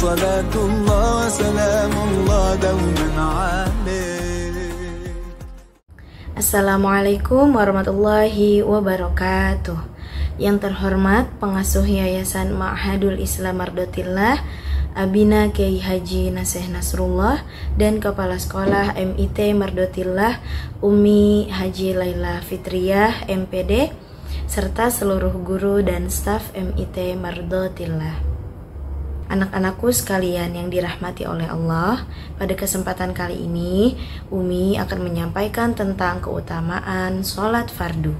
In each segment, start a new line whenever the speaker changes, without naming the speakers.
صلاة الله وسلام الله دوما عليك.
Assalamualaikum warahmatullahi wabarakatuh. Yang terhormat pengasuh Yayasan Ma'hadul Islam Mardotillah Abina Kiai Haji Nasih Nasrullah dan Kepala Sekolah MIT Mardotillah Umi Haji Laila Fitriyah MPD serta seluruh guru dan staf MIT Mardotillah. Anak-anakku sekalian yang dirahmati oleh Allah, pada kesempatan kali ini Umi akan menyampaikan tentang keutamaan sholat fardu.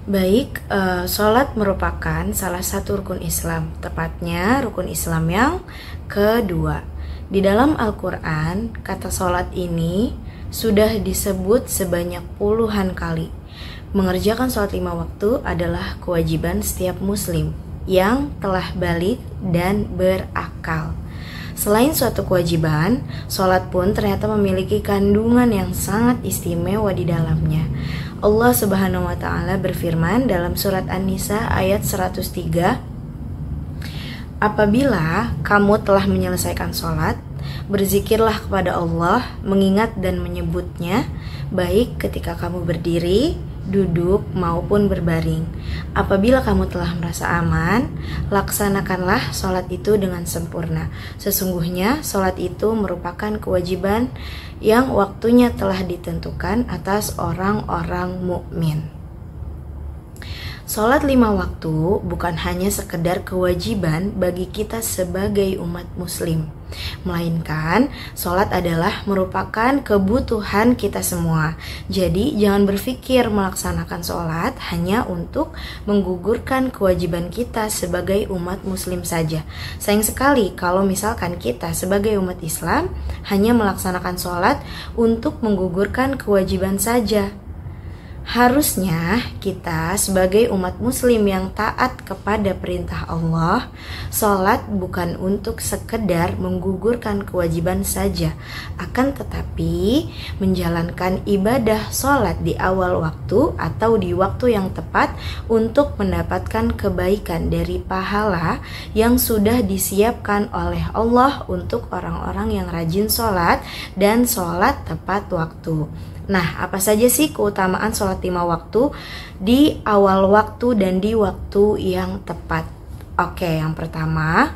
Baik, sholat merupakan salah satu rukun Islam, tepatnya rukun Islam yang kedua. Di dalam Al-Quran, kata sholat ini sudah disebut sebanyak puluhan kali. Mengerjakan sholat 5 waktu adalah kewajiban setiap muslim yang telah balik dan berakal. Selain suatu kewajiban, sholat pun ternyata memiliki kandungan yang sangat istimewa di dalamnya. Allah Subhanahu wa Ta'ala berfirman dalam surat An-Nisa ayat 103, apabila kamu telah menyelesaikan sholat, berzikirlah kepada Allah, mengingat dan menyebutnya, baik ketika kamu berdiri, duduk maupun berbaring. Apabila kamu telah merasa aman, laksanakanlah sholat itu dengan sempurna. Sesungguhnya sholat itu merupakan kewajiban yang waktunya telah ditentukan atas orang-orang mukmin. Sholat 5 waktu bukan hanya sekedar kewajiban bagi kita sebagai umat muslim, melainkan sholat adalah merupakan kebutuhan kita semua. Jadi jangan berpikir melaksanakan sholat hanya untuk menggugurkan kewajiban kita sebagai umat muslim saja. Sayang sekali kalau misalkan kita sebagai umat Islam hanya melaksanakan sholat untuk menggugurkan kewajiban saja. Harusnya kita sebagai umat muslim yang taat kepada perintah Allah, sholat bukan untuk sekedar menggugurkan kewajiban saja, akan tetapi menjalankan ibadah sholat di awal waktu atau di waktu yang tepat untuk mendapatkan kebaikan dari pahala yang sudah disiapkan oleh Allah untuk orang-orang yang rajin sholat dan sholat tepat waktu. Nah, apa saja sih keutamaan sholat 5 waktu di awal waktu dan di waktu yang tepat? Oke, yang pertama,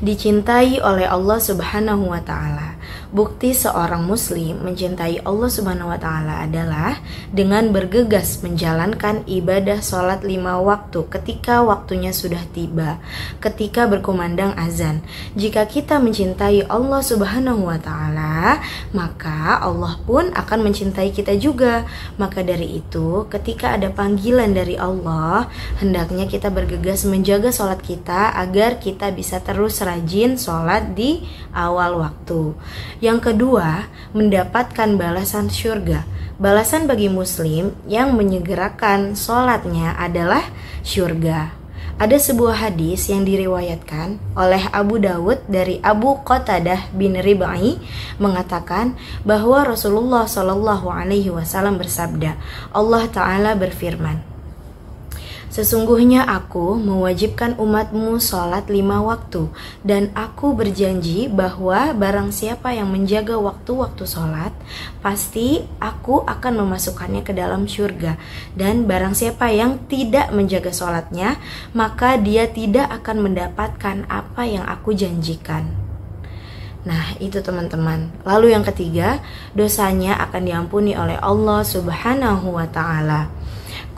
dicintai oleh Allah Subhanahu wa Ta'ala. Bukti seorang muslim mencintai Allah Subhanahu wa Ta'ala adalah dengan bergegas menjalankan ibadah sholat 5 waktu ketika waktunya sudah tiba, ketika berkumandang azan. Jika kita mencintai Allah Subhanahu wa Ta'ala, maka Allah pun akan mencintai kita juga. Maka dari itu, ketika ada panggilan dari Allah, hendaknya kita bergegas menjaga sholat kita agar kita bisa terus rajin sholat di awal waktu. Yang kedua, mendapatkan balasan syurga. Balasan bagi muslim yang menyegerakan sholatnya adalah syurga. Ada sebuah hadis yang diriwayatkan oleh Abu Dawud dari Abu Qatadah bin Rib'i mengatakan bahwa Rasulullah SAW bersabda, Allah Ta'ala berfirman, sesungguhnya aku mewajibkan umatmu sholat 5 waktu, dan aku berjanji bahwa barang siapa yang menjaga waktu-waktu sholat, pasti aku akan memasukkannya ke dalam syurga. Dan barang siapa yang tidak menjaga sholatnya, maka dia tidak akan mendapatkan apa yang aku janjikan. Nah, itu teman-teman. Lalu yang ketiga, dosanya akan diampuni oleh Allah Subhanahu wa Ta'ala.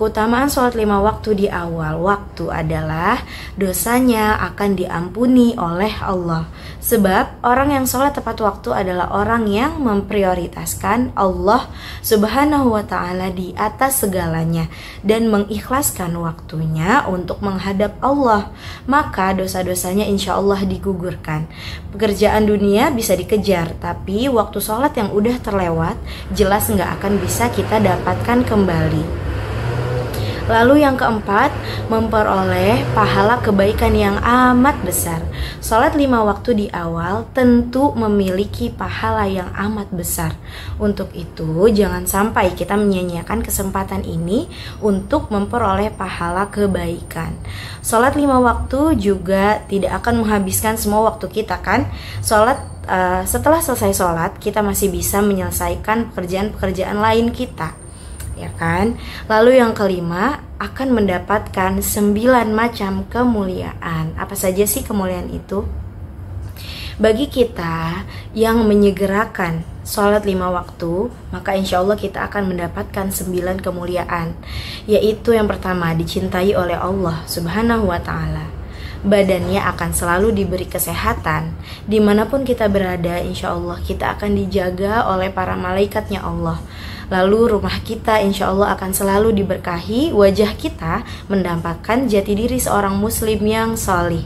Keutamaan sholat 5 waktu di awal waktu adalah dosanya akan diampuni oleh Allah. Sebab orang yang sholat tepat waktu adalah orang yang memprioritaskan Allah Subhanahu wa Ta'ala di atas segalanya dan mengikhlaskan waktunya untuk menghadap Allah. Maka dosa-dosanya insya Allah digugurkan. Pekerjaan dunia bisa dikejar, tapi waktu sholat yang udah terlewat jelas nggak akan bisa kita dapatkan kembali. Lalu yang keempat, memperoleh pahala kebaikan yang amat besar. Sholat 5 waktu di awal tentu memiliki pahala yang amat besar. Untuk itu, jangan sampai kita menyia-nyiakan kesempatan ini untuk memperoleh pahala kebaikan. Sholat 5 waktu juga tidak akan menghabiskan semua waktu kita kan. Setelah selesai sholat, kita masih bisa menyelesaikan pekerjaan-pekerjaan lain kita, ya kan? Lalu yang kelima, akan mendapatkan 9 macam kemuliaan. Apa saja sih kemuliaan itu? Bagi kita yang menyegerakan sholat 5 waktu, maka insya Allah kita akan mendapatkan 9 kemuliaan. Yaitu yang pertama, dicintai oleh Allah Subhanahu wa ta'ala. Badannya akan selalu diberi kesehatan. Dimanapun kita berada, insya Allah kita akan dijaga oleh para malaikatnya Allah. Lalu rumah kita insya Allah akan selalu diberkahi. Wajah kita mendapatkan jati diri seorang muslim yang salih.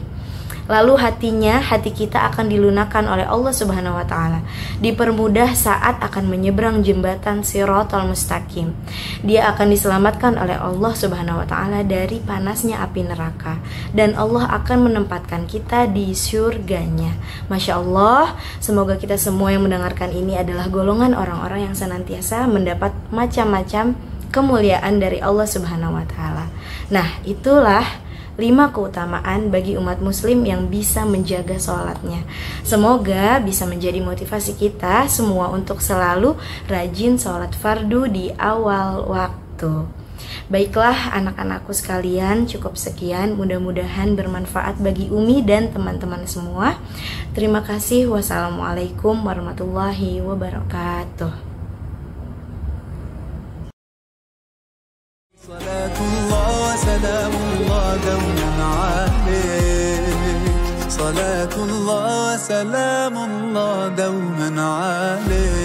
Lalu hati kita akan dilunakkan oleh Allah Subhanahu wa ta'ala. Dipermudah saat akan menyeberang jembatan Shiratal Mustaqim. Dia akan diselamatkan oleh Allah Subhanahu wa ta'ala dari panasnya api neraka. Dan Allah akan menempatkan kita di surganya. Masya Allah, semoga kita semua yang mendengarkan ini adalah golongan orang-orang yang senantiasa mendapat macam-macam kemuliaan dari Allah Subhanahu wa ta'ala. Nah, itulah 5 keutamaan bagi umat muslim yang bisa menjaga sholatnya. Semoga bisa menjadi motivasi kita semua untuk selalu rajin sholat fardu di awal waktu. Baiklah anak-anakku sekalian, cukup sekian. Mudah-mudahan bermanfaat bagi Umi dan teman-teman semua. Terima kasih. Wassalamualaikum warahmatullahi wabarakatuh.
سلام الله دوما عليك صلاة الله سلام الله دوما عليك